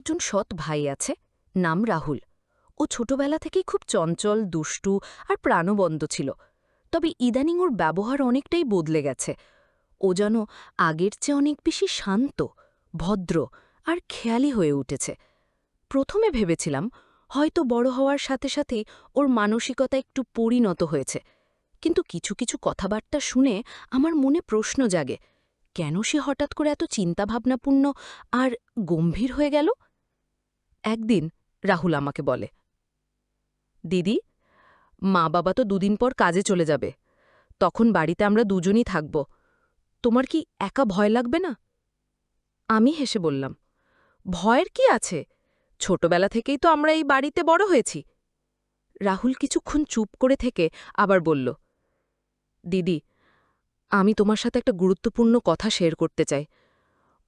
একজন সৎ ভাই আছে, নাম রাহুল। ও ছোটবেলা থেকেই খুব চঞ্চল, দুষ্টু আর প্রাণবন্ত ছিল। তবে ইদানিং ওর ব্যবহার অনেকটাই বদলে গেছে। ও যেন আগের চেয়ে অনেক বেশি শান্ত, ভদ্র আর খেয়ালি হয়ে উঠেছে। প্রথমে ভেবেছিলাম হয়তো বড় হওয়ার সাথে সাথেই ওর মানসিকতা একটু পরিণত হয়েছে, কিন্তু কিছু কিছু কথাবার্তা শুনে আমার মনে প্রশ্ন জাগে, কেন সে হঠাৎ করে এত চিন্তাভাবনাপূর্ণ আর গম্ভীর হয়ে গেল। একদিন রাহুল আমাকে বলে, দিদি, মা বাবা তো দুদিন পর কাজে চলে যাবে, তখন বাড়িতে আমরা দুজনই থাকব। তোমার কি একা ভয় লাগবে না? আমি হেসে বললাম, ভয়ের কি আছে, ছোটবেলা থেকেই তো আমরা এই বাড়িতে বড় হয়েছি। রাহুল কিছুক্ষণ চুপ করে থেকে আবার বলল, দিদি, আমি তোমার সাথে একটা গুরুত্বপূর্ণ কথা শেয়ার করতে চাই।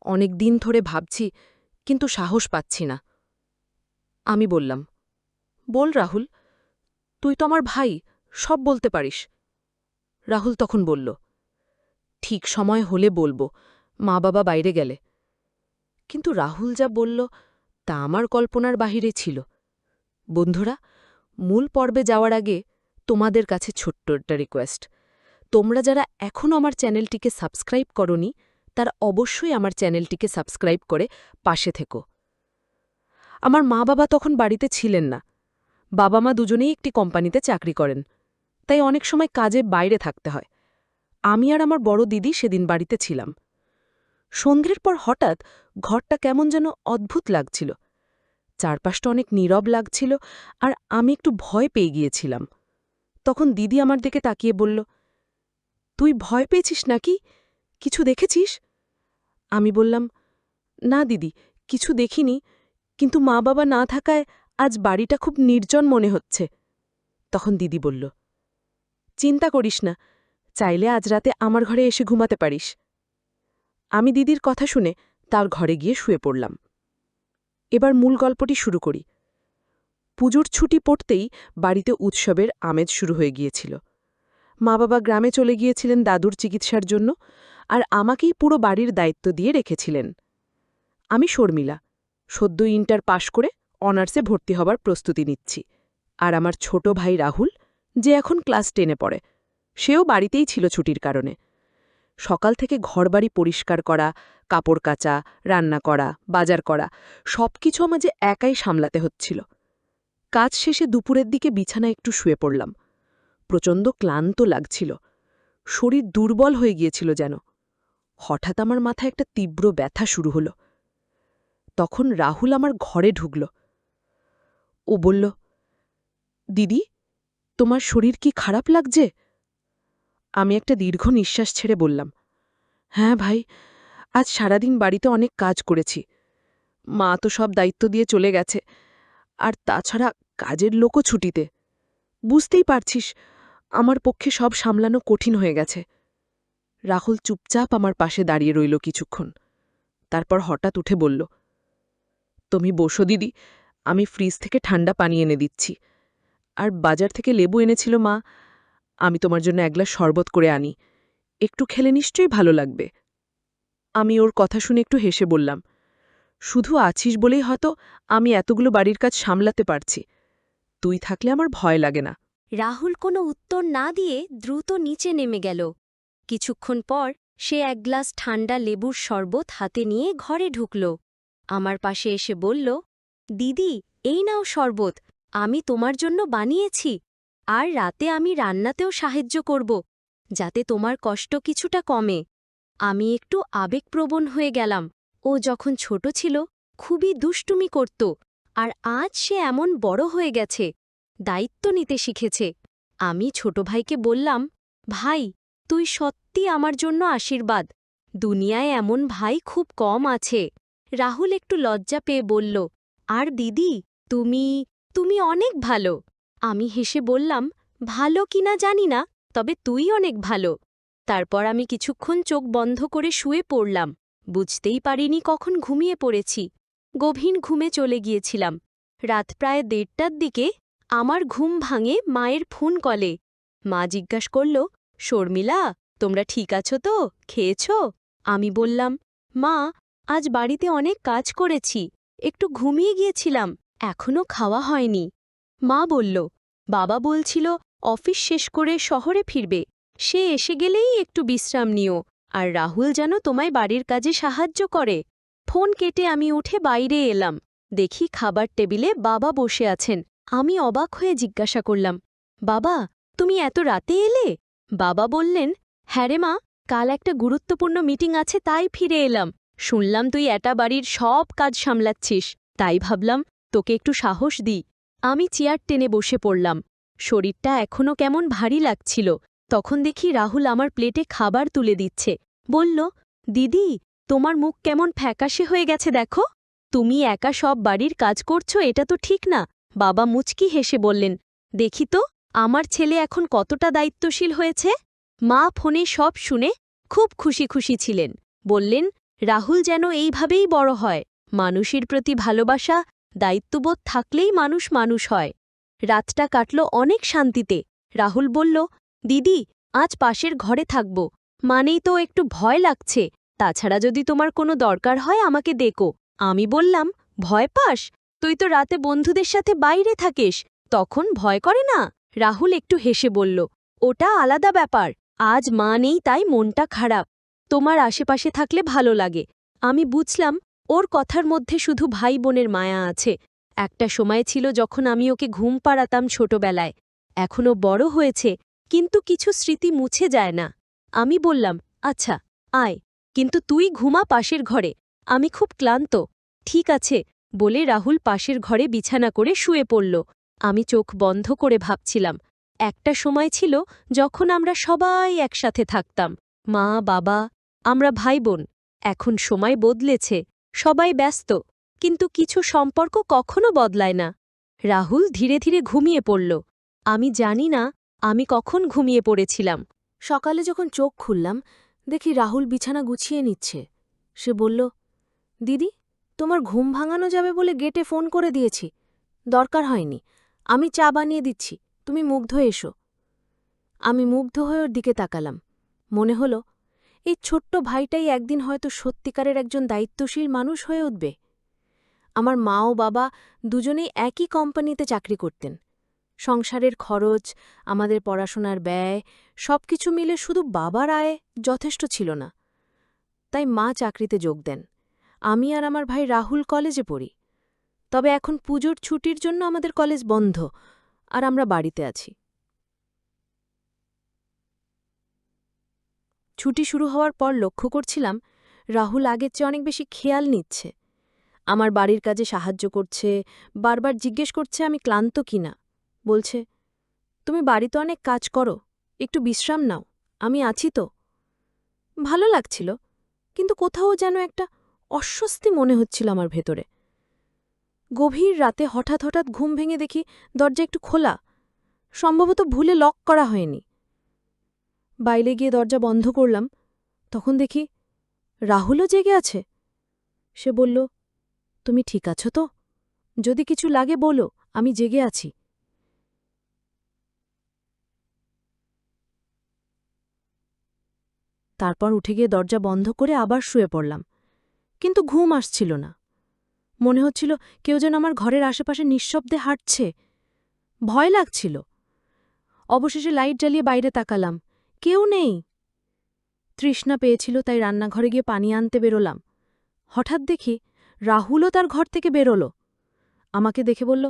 অনেক দিন ধরে ভাবছি, কিন্তু সাহস পাচ্ছি না। আমি বললাম, বল রাহুল, তুই তো আমার ভাই, সব বলতে পারিস। রাহুল তখন বলল, ঠিক সময় হলে বলবো, মা বাবা বাইরে গেলে। কিন্তু রাহুল যা বলল তা আমার কল্পনার বাহিরে ছিল। বন্ধুরা, মূল পর্বে যাওয়ার আগে তোমাদের কাছে ছোট্ট একটা রিকোয়েস্ট। তোমরা যারা এখনও আমার চ্যানেলটিকে সাবস্ক্রাইব করনি, তারা অবশ্যই আমার চ্যানেলটিকে সাবস্ক্রাইব করে পাশে থেকো। আমার মা বাবা তখন বাড়িতে ছিলেন না। বাবা মা দুজনেই একটি কোম্পানিতে চাকরি করেন, তাই অনেক সময় কাজে বাইরে থাকতে হয়। আমি আর আমার বড় দিদি সেদিন বাড়িতে ছিলাম। সন্ধ্যের পর হঠাৎ ঘরটা কেমন যেন অদ্ভুত লাগছিল। চারপাশটা অনেক নীরব লাগছিল, আর আমি একটু ভয় পেয়ে গিয়েছিলাম। তখন দিদি আমার দিকে তাকিয়ে বলল, তুই ভয় পেয়েছিস নাকি? কিছু দেখেছিস? আমি বললাম, না দিদি, কিছু দেখিনি, কিন্তু মা বাবা না থাকায় আজ বাড়িটা খুব নির্জন মনে হচ্ছে। তখন দিদি বলল, চিন্তা করিস না, চাইলে আজ রাতে আমার ঘরে এসে ঘুমাতে পারিস। আমি দিদির কথা শুনে তার ঘরে গিয়ে শুয়ে পড়লাম। এবার মূল গল্পটি শুরু করি। পুজোর ছুটি পড়তেই বাড়িতে উৎসবের আমেজ শুরু হয়ে গিয়েছিল। মা বাবা গ্রামে চলে গিয়েছিলেন দাদুর চিকিৎসার জন্য, আর আমাকেই পুরো বাড়ির দায়িত্ব দিয়ে রেখেছিলেন। আমি শর্মিলা, সদ্য ইন্টার পাশ করে অনার্সে ভর্তি হবার প্রস্তুতি নিচ্ছি। আর আমার ছোট ভাই রাহুল, যে এখন ক্লাস 10-এ পড়ে, সেও বাড়িতেই ছিল ছুটির কারণে। সকাল থেকে ঘরবাড়ি পরিষ্কার করা, কাপড় কাচা, রান্না করা, বাজার করা, সবকিছু আমাকে একাই সামলাতে হচ্ছিল। কাজ শেষে দুপুরের দিকে বিছানায় একটু শুয়ে পড়লাম। প্রচণ্ড ক্লান্ত লাগছিল, শরীর দুর্বল হয়ে গিয়েছিল যেন। হঠাৎ আমার মাথায় একটা তীব্র ব্যথা শুরু হলো। তখন রাহুল আমার ঘরে ঢুকল। ও বলল, দিদি, তোমার শরীর কি খারাপ লাগছে? আমি একটা দীর্ঘ নিঃশ্বাস ছেড়ে বললাম, হ্যাঁ ভাই, আজ সারাদিন বাড়িতে অনেক কাজ করেছি। মা তো সব দায়িত্ব দিয়ে চলে গেছে, আর তাছাড়া কাজের লোকও ছুটিতে। বুঝতেই পারছিস, আমার পক্ষে সব সামলানো কঠিন হয়ে গেছে। রাহুল চুপচাপ আমার পাশে দাঁড়িয়ে রইল কিছুক্ষণ। তারপর হঠাৎ উঠে বলল, তুমি বসো দিদি, আমি ফ্রিজ থেকে ঠান্ডা পানি এনে দিচ্ছি। আর বাজার থেকে লেবু এনেছিল মা, আমি তোমার জন্য এক গ্লাস শরবত করে আনি, একটু খেলে নিশ্চয়ই ভালো লাগবে। আমি ওর কথা শুনে একটু হেসে বললাম, শুধু আছিস বলেই হয়তো আমি এতগুলো বাড়ির কাজ সামলাতে পারছি। তুই থাকলে আমার ভয় লাগে না। রাহুল কোনো উত্তর না দিয়ে দ্রুত নিচে নেমে গেল। কিছুক্ষণ পর সে এক গ্লাস ঠান্ডা লেবুর শরবত হাতে নিয়ে ঘরে ঢুকল। আমার পাশে এসে বলল, দিদি, এই নাও শরবত, আমি তোমার জন্য বানিয়েছি। আর রাতে আমি রান্নাতেও সাহায্য করব, যাতে তোমার কষ্ট কিছুটা কমে। আমি একটু আবেগপ্রবণ হয়ে গেলাম। ও যখন ছোট ছিল খুবই দুষ্টুমি করত, আর আজ সে এমন বড় হয়ে গেছে, দায়িত্ব নিতে শিখেছে। আমি ছোট ভাইকে বললাম, ভাই, তুই সত্যি আমার জন্য আশীর্বাদ। দুনিয়ায় এমন ভাই খুব কম আছে। রাহুল একটু লজ্জা পেয়ে বলল, আর দিদি, তুমি তুমি অনেক ভালো। আমি হেসে বললাম, ভালো কিনা জানি না, তবে তুই অনেক ভালো। তারপর আমি কিছুক্ষণ চোখ বন্ধ করে শুয়ে পড়লাম। বুঝতেই পারিনি কখন ঘুমিয়ে পড়েছি। গভীর ঘুমে চলে গিয়েছিলাম। রাত প্রায় 1:30টার দিকে আমার ঘুম ভাঙে মায়ের ফোন কলে। মা জিজ্ঞাসা করল, শর্মিলা, তোমরা ঠিক আছো তো, খেয়েছ? আমি বললাম, মা, আজ বাড়িতে অনেক কাজ করেছি, একটু ঘুমিয়ে গিয়েছিলাম, এখনো খাওয়া হয়নি। মা বলল, বাবা বলছিল অফিস শেষ করে শহরে ফিরবে, সে এসে গেলেই একটু বিশ্রাম নিও, আর রাহুল যেন তোমায় বাড়ির কাজে সাহায্য করে। ফোন কেটে আমি উঠে বাইরে এলাম, দেখি খাবার টেবিলে বাবা বসে আছেন। আমি অবাক হয়ে জিজ্ঞাসা করলাম, বাবা, তুমি এত রাতে এলে? বাবা বললেন, হ্যাঁ রে মা, কাল একটা গুরুত্বপূর্ণ মিটিং আছে তাই ফিরে এলাম। শুনলাম তুই এটা বাড়ির সব কাজ সামলাচ্ছিস, তাই ভাবলাম তোকে একটু সাহস দিই। আমি চেয়ার টেনে বসে পড়লাম। শরীরটা এখনও কেমন ভারী লাগছিল। তখন দেখি রাহুল আমার প্লেটে খাবার তুলে দিচ্ছে। বলল, দিদি, তোমার মুখ কেমন ফ্যাকাশে হয়ে গেছে দেখো। তুমি একা সব বাড়ির কাজ করছো, এটা তো ঠিক না। বাবা মুচকি হেসে বললেন, দেখি তো আমার ছেলে এখন কতটা দায়িত্বশীল হয়েছে। মা ফোনে সব শুনে খুব খুশি খুশি ছিলেন। বললেন, রাহুল যেন এইভাবেই বড় হয়। মানুষের প্রতি ভালোবাসা, দায়িত্ববোধ থাকলেই মানুষ মানুষ হয়। রাতটা কাটল অনেক শান্তিতে। রাহুল বলল, দিদি, আজ পাশের ঘরে থাকব, মানেই তো একটু ভয় লাগছে। তাছাড়া যদি তোমার কোনো দরকার হয় আমাকে ডেকো। আমি বললাম, ভয় পাস? তুই তো রাতে বন্ধুদের সাথে বাইরে থাকিস, তখন ভয় করে না? রাহুল একটু হেসে বলল, ওটা আলাদা ব্যাপার। আজ মা নেই তাই মনটা খারাপ। তোমার আশেপাশে থাকলে ভালো লাগে। আমি বুঝলাম ওর কথার মধ্যে শুধু ভাই বোনের মায়া আছে। একটা সময় ছিল যখন আমি ওকে ঘুম পাড়াতাম ছোটবেলায়। এখনো বড় হয়েছে, কিন্তু কিছু স্মৃতি মুছে যায় না। আমি বললাম, আচ্ছা, আয়, কিন্তু তুই ঘুমা পাশের ঘরে, আমি খুব ক্লান্ত। ঠিক আছে, বলে রাহুল পাশের ঘরে বিছানা করে শুয়ে পড়ল। আমি চোখ বন্ধ করে ভাবছিলাম, একটা সময় ছিল যখন আমরা সবাই একসাথে থাকতাম, মা, বাবা, আমরা ভাই বোন। এখন সময় বদলেছে, সবাই ব্যস্ত, কিন্তু কিছু সম্পর্ক কখনো বদলায় না। রাহুল ধীরে ধীরে ঘুমিয়ে পড়ল। আমি জানি না আমি কখন ঘুমিয়ে পড়েছিলাম। সকালে যখন চোখ খুললাম, দেখি রাহুল বিছানা গুছিয়ে নিচ্ছে। সে বলল, দিদি, তোমার ঘুম ভাঙানো যাবে বলে গেটে ফোন করে দিয়েছি। দরকার হয়নি, আমি চা বানিয়ে দিচ্ছি, তুমি মুগ্ধ এসো। আমি মুগ্ধ হয়ে ওর দিকে তাকালাম। মনে হলো এই ছোট্ট ভাইটাই একদিন হয়তো সত্যিকারের একজন দায়িত্বশীল মানুষ হয়ে উঠবে। আমার মা ও বাবা দুজনেই একই কোম্পানিতে চাকরি করতেন। সংসারের খরচ, আমাদের পড়াশোনার ব্যয়, সবকিছু মিলে শুধু বাবার আয় যথেষ্ট ছিল না। তাই মা চাকরিতে যোগ দেন। আমি আর আমার ভাই রাহুল কলেজে পড়ি। তবে এখন পুজোর ছুটির জন্য আমাদের কলেজ বন্ধ, আর আমরা বাড়িতে আছি। ছুটি শুরু হওয়ার পর লক্ষ্য করছিলাম রাহুল আগের চেয়ে অনেক বেশি খেয়াল নিচ্ছে। আমার বাড়ির কাজে সাহায্য করছে, বারবার জিজ্ঞেস করছে আমি ক্লান্ত কিনা। বলছে, তুমি বাড়িতে অনেক কাজ করো, একটু বিশ্রাম নাও, আমি আছি তো। ভালো লাগছিল, কিন্তু কোথাও যেন একটা অস্বস্তি মনে হচ্ছিল আমার ভেতরে। গভীর রাতে হঠাৎ হঠাৎ ঘুম ভেঙে দেখি দরজা একটু খোলা, সম্ভবত ভুলে লক করা হয়নি। বাইরে গিয়ে দরজা বন্ধ করলাম, তখন দেখি রাহুলও জেগে আছে। সে বলল, তুমি ঠিক আছো তো? যদি কিছু লাগে বলো, আমি জেগে আছি। তারপর উঠে গিয়ে দরজা বন্ধ করে আবার শুয়ে পড়লাম, কিন্তু ঘুম আসছিল না। মনে হচ্ছিল কেউ যেন আমার ঘরের আশেপাশে নিঃশব্দে হাঁটছে। ভয় লাগছিল। অবশেষে লাইট জ্বালিয়ে বাইরে তাকালাম, কেউ নেই। তৃষ্ণা পেয়েছিল তাই রান্নাঘরে গিয়ে পানি আনতে বেরোলাম। হঠাৎ দেখি রাহুলও তার ঘর থেকে বেরোল। আমাকে দেখে বলল,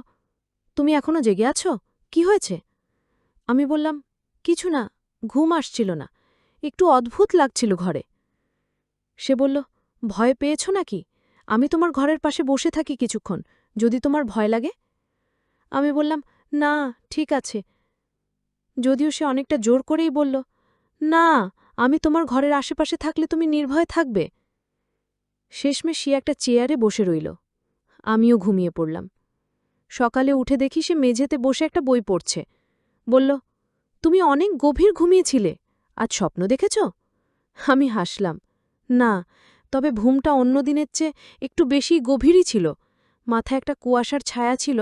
তুমি এখনো জেগে আছো? কি হয়েছে? আমি বললাম, কিছু না, ঘুম আসছিল না, একটু অদ্ভুত লাগছিল ঘরে। সে বলল, ভয় পেয়েছ নাকি? আমি তোমার ঘরের পাশে বসে থাকি কিছুক্ষণ, যদি তোমার ভয় লাগে। আমি বললাম, না, ঠিক আছে। যদিও সে অনেকটা জোর করেই বলল, না, আমি তোমার ঘরের আশেপাশে থাকলে তুমি নির্ভয় থাকবে। শেষমেশ সে একটা চেয়ারে বসে রইল। আমিও ঘুমিয়ে পড়লাম। সকালে উঠে দেখি সে মেঝেতে বসে একটা বই পড়ছে। বলল, তুমি অনেক গভীর ঘুমিয়েছিলে, আজ স্বপ্ন দেখেছ? আমি হাসলাম, না, তবে ঘুমটা অন্য দিনের চেয়ে একটু বেশি গভীরই ছিল। মাথায় একটা কুয়াশার ছায়া ছিল,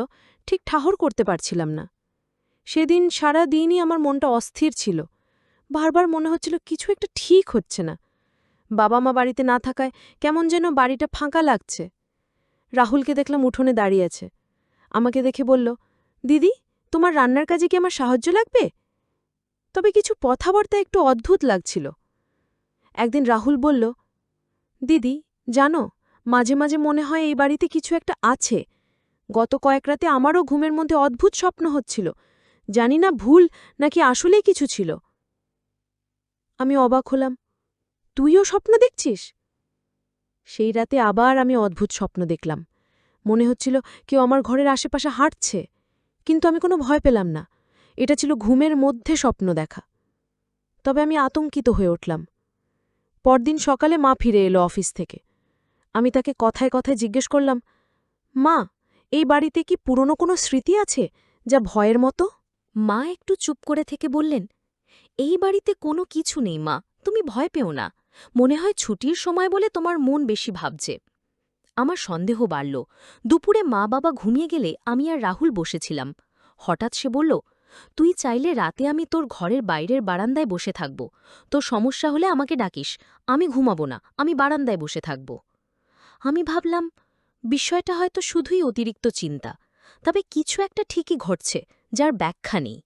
ঠিক ঠাহর করতে পারছিলাম না। সেদিন সারা দিনই আমার মনটা অস্থির ছিল। বারবার মনে হচ্ছিল কিছু একটা ঠিক হচ্ছে না। বাবা মা বাড়িতে না থাকায় কেমন যেন বাড়িটা ফাঁকা লাগছে। রাহুলকে দেখলাম উঠোনে দাঁড়িয়ে আছে। আমাকে দেখে বলল, দিদি, তোমার রান্নার কাজে কি আমার সাহায্য লাগবে? তবে কিছু কথাবার্তা একটু অদ্ভুত লাগছিল। একদিন রাহুল বলল, দিদি, জানো, মাঝে মাঝে মনে হয় এই বাড়িতে কিছু একটা আছে। গত কয়েক রাতে আমারও ঘুমের মধ্যে অদ্ভুত স্বপ্ন হচ্ছিল। জানি না ভুল নাকি আসলেই কিছু ছিল। আমি অবাক হলাম, তুইও স্বপ্ন দেখছিস? সেই রাতে আবার আমি অদ্ভুত স্বপ্ন দেখলাম। মনে হচ্ছিল কেউ আমার ঘরের আশেপাশে হাঁটছে, কিন্তু আমি কোনো ভয় পেলাম না। এটা ছিল ঘুমের মধ্যে স্বপ্ন দেখা। তবে আমি আতঙ্কিত হয়ে উঠলাম। পরদিন সকালে মা ফিরে এলো অফিস থেকে। আমি তাকে কথায় কথায় জিজ্ঞেস করলাম, মা, এই বাড়িতে কি পুরনো কোনো স্মৃতি আছে যা ভয়ের মতো? মা একটু চুপ করে থেকে বললেন, এই বাড়িতে কোনো কিছু নেই মা, তুমি ভয় পেও না। মনে হয় ছুটির সময় বলে তোমার মন বেশি ভাবছে। আমার সন্দেহ বাড়ল। দুপুরে মা বাবা ঘুমিয়ে গেলে আমি আর রাহুল বসেছিলাম। হঠাৎ সে বলল, তুই চাইলে রাতে আমি তোর ঘরের বাইরের বারান্দায় বসে থাকব। তোর সমস্যা হলে আমাকে ডাকিস, আমি ঘুমাবো না, আমি বারান্দায় বসে থাকব। আমি ভাবলাম, বিষয়টা হয়তো শুধুই অতিরিক্ত চিন্তা, তবে কিছু একটা ঠিকই ঘটছে, যার ব্যাখ্যা নেই।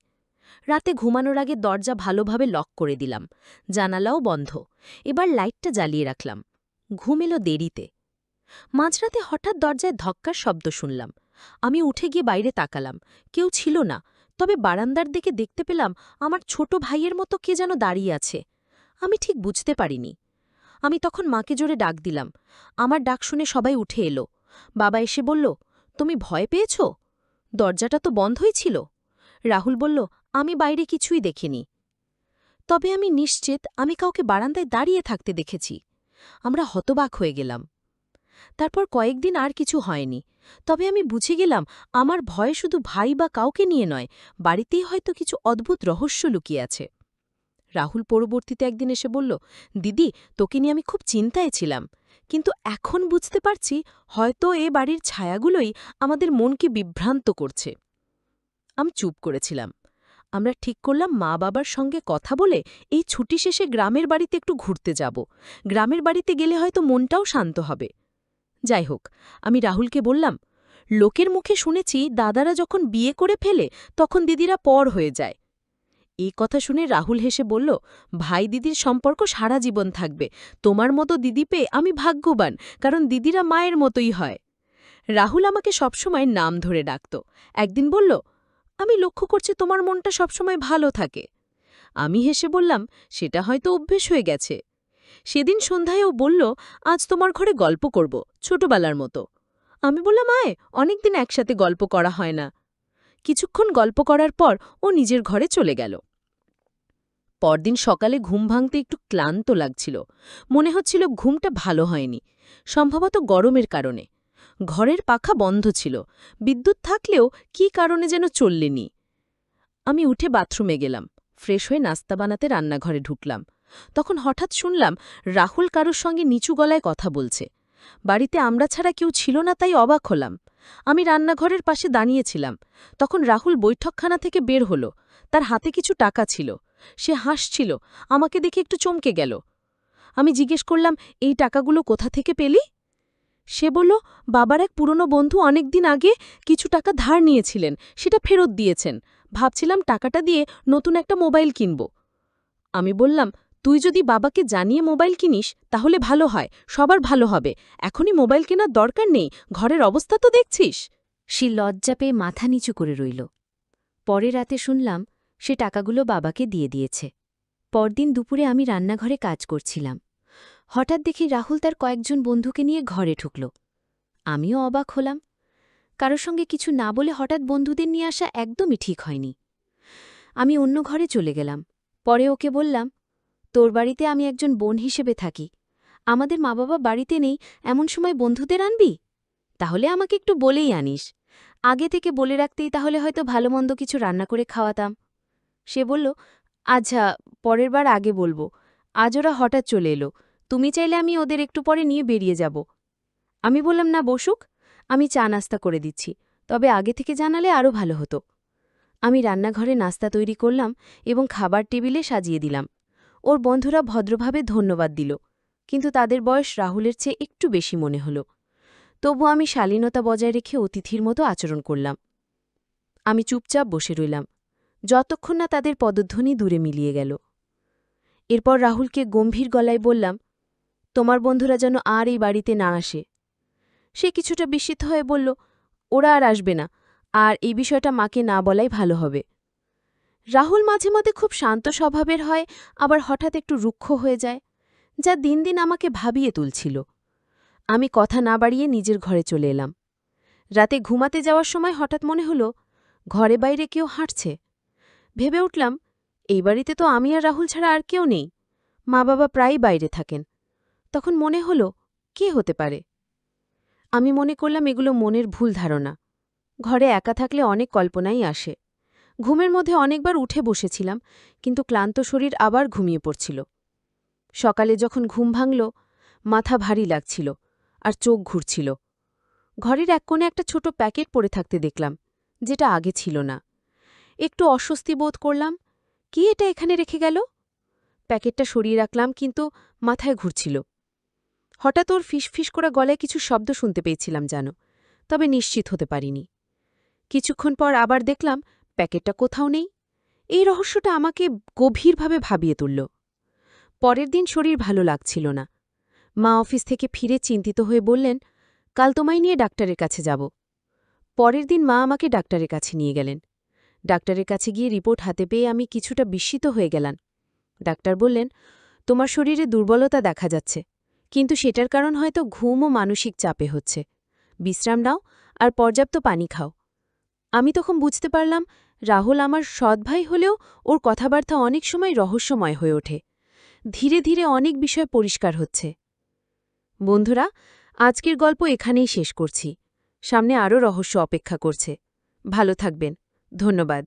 রাতে ঘুমানোর আগে দরজা ভালোভাবে লক করে দিলাম, জানালাও বন্ধ। এবার লাইটটা জ্বালিয়ে রাখলাম। ঘুম এলো দেরিতে। মাঝরাতে হঠাৎ দরজায় ধক্কার শব্দ শুনলাম। আমি উঠে গিয়ে বাইরে তাকালাম, কেউ ছিল না। তবে বারান্দার দিকে দেখতে পেলাম আমার ছোট ভাইয়ের মতো কে যেন দাঁড়িয়ে আছে। আমি ঠিক বুঝতে পারিনি। আমি তখন মাকে জোরে ডাক দিলাম। আমার ডাক শুনে সবাই উঠে এলো। বাবা এসে বলল, তুমি ভয় পেয়েছ? দরজাটা তো বন্ধই ছিল। রাহুল বলল, আমি বাইরে কিছুই দেখিনি। তবে আমি নিশ্চিত আমি কাউকে বারান্দায় দাঁড়িয়ে থাকতে দেখেছি। আমরা হতবাক হয়ে গেলাম। তারপর কয়েকদিন আর কিছু হয়নি। তবে আমি বুঝে গেলাম আমার ভয় শুধু ভাই বা কাউকে নিয়ে নয়, বাড়িতেই হয়তো কিছু অদ্ভুত রহস্য লুকিয়ে আছে। রাহুল পরবর্তীতে একদিন এসে বলল, দিদি, তোকে নিয়ে আমি খুব চিন্তায় ছিলাম, কিন্তু এখন বুঝতে পারছি হয়তো এ বাড়ির ছায়াগুলোই আমাদের মনকে বিভ্রান্ত করছে। আমি চুপ করেছিলাম। আমরা ঠিক করলাম মা বাবার সঙ্গে কথা বলে এই ছুটি শেষে গ্রামের বাড়িতে একটু ঘুরতে যাব। গ্রামের বাড়িতে গেলে হয়তো মনটাও শান্ত হবে। যাই হোক, আমি রাহুলকে বললাম, লোকের মুখে শুনেছি দাদারা যখন বিয়ে করে ফেলে তখন দিদিরা পর হয়ে যায়। এই কথা শুনে রাহুল হেসে বলল, ভাই দিদির সম্পর্ক সারা জীবন থাকবে। তোমার মতো দিদি পেয়ে আমি ভাগ্যবান, কারণ দিদিরা মায়ের মতোই হয়। রাহুল আমাকে সবসময় নাম ধরে ডাকত। একদিন বলল, আমি লক্ষ্য করছি তোমার মনটা সবসময় ভালো থাকে। আমি হেসে বললাম, সেটা হয়তো অভ্যেস হয়ে গেছে। সেদিন সন্ধ্যায় ও বলল, আজ তোমার ঘরে গল্প করব, ছোটবেলার মতো। আমি বললাম, আয়, অনেকদিন একসাথে গল্প করা হয় না। কিছুক্ষণ গল্প করার পর ও নিজের ঘরে চলে গেল। পরদিন সকালে ঘুম ভাঙতে একটু ক্লান্ত লাগছিল। মনে হচ্ছিল ঘুমটা ভালো হয়নি, সম্ভবত গরমের কারণে। ঘরের পাখা বন্ধ ছিল, বিদ্যুৎ থাকলেও কী কারণে যেন চললেনি। আমি উঠে বাথরুমে গেলাম, ফ্রেশ হয়ে নাস্তা বানাতে রান্নাঘরে ঢুকলাম। তখন হঠাৎ শুনলাম রাহুল কারোর সঙ্গে নিচু গলায় কথা বলছে। বাড়িতে আমরা ছাড়া কেউ ছিল না, তাই অবাক হলাম। আমি রান্নাঘরের পাশে দাঁড়িয়েছিলাম। তখন রাহুল বৈঠকখানা থেকে বের হল। তার হাতে কিছু টাকা ছিল। সে হাসছিল, আমাকে দেখে একটু চমকে গেল। আমি জিজ্ঞেস করলাম, এই টাকাগুলো কোথা থেকে পেলি? সে বলল, বাবার এক পুরনো বন্ধু অনেকদিন আগে কিছু টাকা ধার নিয়েছিলেন, সেটা ফেরত দিয়েছেন। ভাবছিলাম টাকাটা দিয়ে নতুন একটা মোবাইল কিনব। আমি বললাম, তুই যদি বাবাকে জানিয়ে মোবাইল কিনিস তাহলে ভালো হয়, সবার ভালো হবে। এখনই মোবাইল কেনার দরকার নেই, ঘরের অবস্থা তো দেখছিস। সে লজ্জা পেয়ে মাথা নিচু করে রইল। পরে রাতে শুনলাম সে টাকাগুলো বাবাকে দিয়ে দিয়েছে। পরদিন দুপুরে আমি রান্নাঘরে কাজ করছিলাম। হঠাৎ দেখি রাহুল তার কয়েকজন বন্ধুকে নিয়ে ঘরে ঢুকল। আমিও অবাক হলাম। কারোর সঙ্গে কিছু না বলে হঠাৎ বন্ধুদের নিয়ে আসা একদমই ঠিক হয়নি। আমি অন্য ঘরে চলে গেলাম। পরে ওকে বললাম, তোর বাড়িতে আমি একজন বোন হিসেবে থাকি। আমাদের মা বাবা বাড়িতে নেই, এমন সময় বন্ধুদের আনবি? তাহলে আমাকে একটু বলেই আনিস। আগে থেকে বলে রাখতেই তাহলে হয়তো ভালো মন্দ কিছু রান্না করে খাওয়াতাম। সে বলল, আচ্ছা, পরের বার আগে বলবো। আজ ওরা হঠাৎ চলে এলো, তুমি চাইলে আমি ওদের একটু পরে নিয়ে বেরিয়ে যাব। আমি বললাম, না, বসুক, আমি চা নাস্তা করে দিচ্ছি, তবে আগে থেকে জানালে আরও ভালো হতো। আমি রান্নাঘরে নাস্তা তৈরি করলাম এবং খাবার টেবিলে সাজিয়ে দিলাম। ওর বন্ধুরা ভদ্রভাবে ধন্যবাদ দিল, কিন্তু তাদের বয়স রাহুলের চেয়ে একটু বেশি মনে হল। তবু আমি শালীনতা বজায় রেখে অতিথির মতো আচরণ করলাম। আমি চুপচাপ বসে রইলাম, যতক্ষণ না তাদের পদধ্বনি দূরে মিলিয়ে গেল। এরপর রাহুলকে গম্ভীর গলায় বললাম, তোমার বন্ধুরা যেন আর এই বাড়িতে না আসে। সে কিছুটা বিস্মিত হয়ে বলল, ওরা আর আসবে না, আর এই বিষয়টা মাকে না বলাই ভালো হবে। রাহুল মাঝে মধ্যে খুব শান্ত স্বভাবের হয়, আবার হঠাৎ একটু রুক্ষ হয়ে যায়, যা দিন দিন আমাকে ভাবিয়ে তুলছিল। আমি কথা না বাড়িয়ে নিজের ঘরে চলে এলাম। রাতে ঘুমাতে যাওয়ার সময় হঠাৎ মনে হলো ঘরে বাইরে কেউ হাঁটছে। ভেবে উঠলাম, এই বাড়িতে তো আমি আর রাহুল ছাড়া আর কেউ নেই। মা বাবা প্রায়ই বাইরে থাকেন। তখন মনে হলো, কে হতে পারে? আমি মনে করলাম এগুলো মনের ভুল ধারণা। ঘরে একা থাকলে অনেক কল্পনাই আসে। ঘুমের মধ্যে অনেকবার উঠে বসেছিলাম, কিন্তু ক্লান্ত শরীর আবার ঘুমিয়ে পড়ছিল। সকালে যখন ঘুম ভাঙল, মাথা ভারী লাগছিল আর চোখ ঘুরছিল। ঘরের এক কোণে একটা ছোট প্যাকেট পড়ে থাকতে দেখলাম, যেটা আগে ছিল না। একটু অস্বস্তি বোধ করলাম, কি এটা এখানে রেখে গেল? প্যাকেটটা সরিয়ে রাখলাম, কিন্তু মাথায় ঘুরছিল। হঠাৎ ওর ফিসফিস করা গলায় কিছু শব্দ শুনতে পেয়েছিলাম জানো, তবে নিশ্চিত হতে পারিনি। কিছুক্ষণ পর আবার দেখলাম প্যাকেটটা কোথাও নেই। এই রহস্যটা আমাকে গভীরভাবে ভাবিয়ে তুলল। পরের দিন শরীর ভালো লাগছিল না। মা অফিস থেকে ফিরে চিন্তিত হয়ে বললেন, কাল তোমায় নিয়ে ডাক্তারের কাছে যাব। পরের দিন মা আমাকে ডাক্তারের কাছে নিয়ে গেলেন। ডাক্তারের কাছে গিয়ে রিপোর্ট হাতে পেয়ে আমি কিছুটা বিস্মিত হয়ে গেলাম। ডাক্তার বললেন, তোমার শরীরে দুর্বলতা দেখা যাচ্ছে, কিন্তু সেটার কারণ হয়তো ঘুম ও মানসিক চাপে হচ্ছে। বিশ্রাম নাও আর পর্যাপ্ত পানি খাও। আমি তখন বুঝতে পারলাম, রাহুল আমার সৎ ভাই হলেও ওর কথাবার্তা অনেক সময় রহস্যময় হয়ে ওঠে। ধীরে ধীরে অনেক বিষয় পরিষ্কার হচ্ছে। বন্ধুরা, আজকের গল্প এখানেই শেষ করছি। সামনে আরও রহস্য অপেক্ষা করছে। ভালো থাকবেন। ধন্যবাদ।